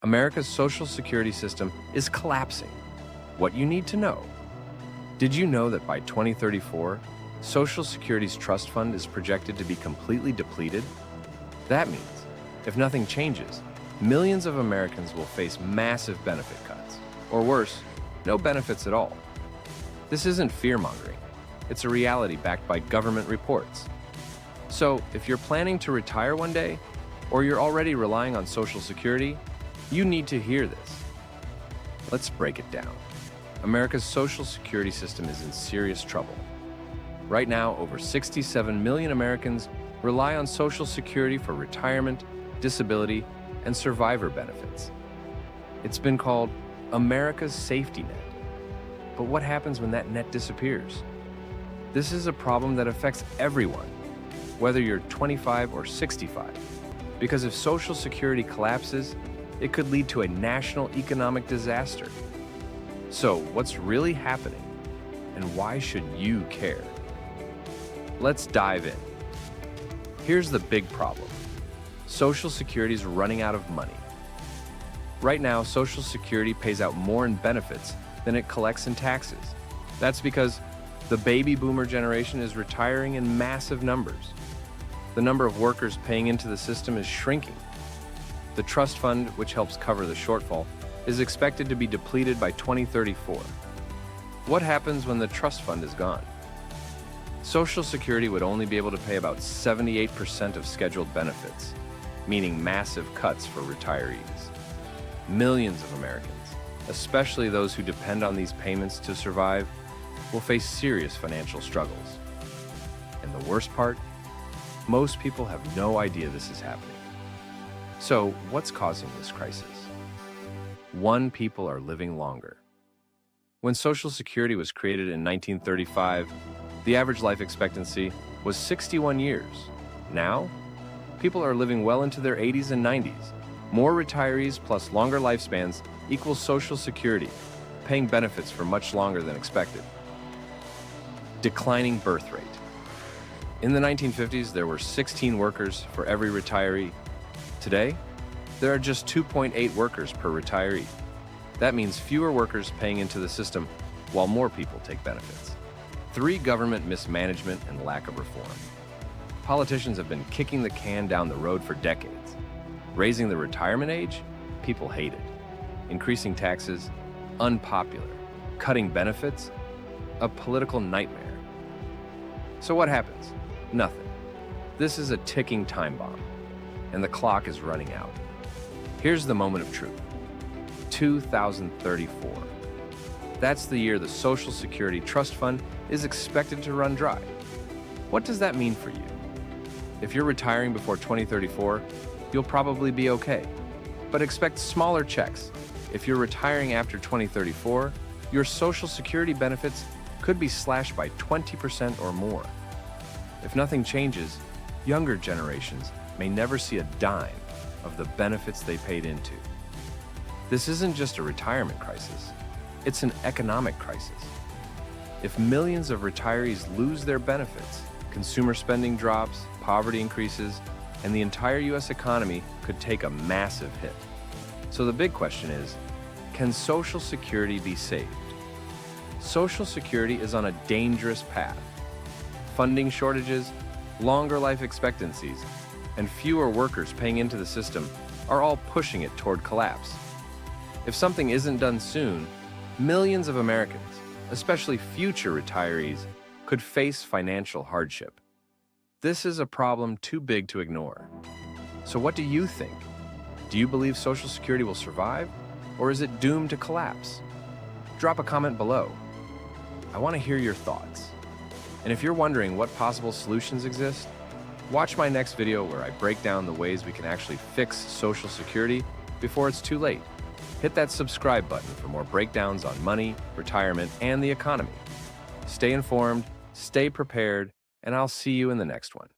America's Social Security system is collapsing. What you need to know. Did you know that by 2034, Social Security's trust fund is projected to be completely depleted? That means, if nothing changes, millions of Americans will face massive benefit cuts, or worse, no benefits at all. This isn't fear-mongering. It's a reality backed by government reports. So, if you're planning to retire one day, or you're already relying on Social Security, you need to hear this. Let's break it down. America's Social Security system is in serious trouble. Right now, over 67 million Americans rely on Social Security for retirement, disability, and survivor benefits. It's been called America's safety net. But what happens when that net disappears? This is a problem that affects everyone, whether you're 25 or 65, because if Social Security collapses, it could lead to a national economic disaster. So, what's really happening, and why should you care? Let's dive in. Here's the big problem. Social Security is running out of money. Right now, Social Security pays out more in benefits than it collects in taxes. That's because the baby boomer generation is retiring in massive numbers. The number of workers paying into the system is shrinking. The trust fund, which helps cover the shortfall, is expected to be depleted by 2034. What happens when the trust fund is gone? Social Security would only be able to pay about 78% of scheduled benefits, meaning massive cuts for retirees. Millions of Americans, especially those who depend on these payments to survive, will face serious financial struggles. And the worst part? Most people have no idea this is happening. So, what's causing this crisis? One, people are living longer. When Social Security was created in 1935, the average life expectancy was 61 years. Now, people are living well into their 80s and 90s. More retirees plus longer lifespans equals Social Security, paying benefits for much longer than expected. Declining birth rate. In the 1950s, there were 16 workers for every retiree. Today, there are just 2.8 workers per retiree. That means fewer workers paying into the system while more people take benefits. 3, government mismanagement and lack of reform. Politicians have been kicking the can down the road for decades. Raising the retirement age? People hate it. Increasing taxes? Unpopular. Cutting benefits? A political nightmare. So what happens? Nothing. This is a ticking time bomb, and the clock is running out. Here's the moment of truth. 2034. That's the year the Social Security Trust Fund is expected to run dry. What does that mean for you? If you're retiring before 2034, you'll probably be okay. But expect smaller checks. If you're retiring after 2034, your Social Security benefits could be slashed by 20% or more. If nothing changes, younger generations may never see a dime of the benefits they paid into. This isn't just a retirement crisis, it's an economic crisis. If millions of retirees lose their benefits, consumer spending drops, poverty increases, and the entire US economy could take a massive hit. So the big question is, can Social Security be saved? Social Security is on a dangerous path. Funding shortages, longer life expectancies, and fewer workers paying into the system are all pushing it toward collapse. If something isn't done soon, millions of Americans, especially future retirees, could face financial hardship. This is a problem too big to ignore. So what do you think? Do you believe Social Security will survive, or is it doomed to collapse? Drop a comment below. I want to hear your thoughts. And if you're wondering what possible solutions exist, watch my next video where I break down the ways we can actually fix Social Security before it's too late. Hit that subscribe button for more breakdowns on money, retirement, and the economy. Stay informed, stay prepared, and I'll see you in the next one.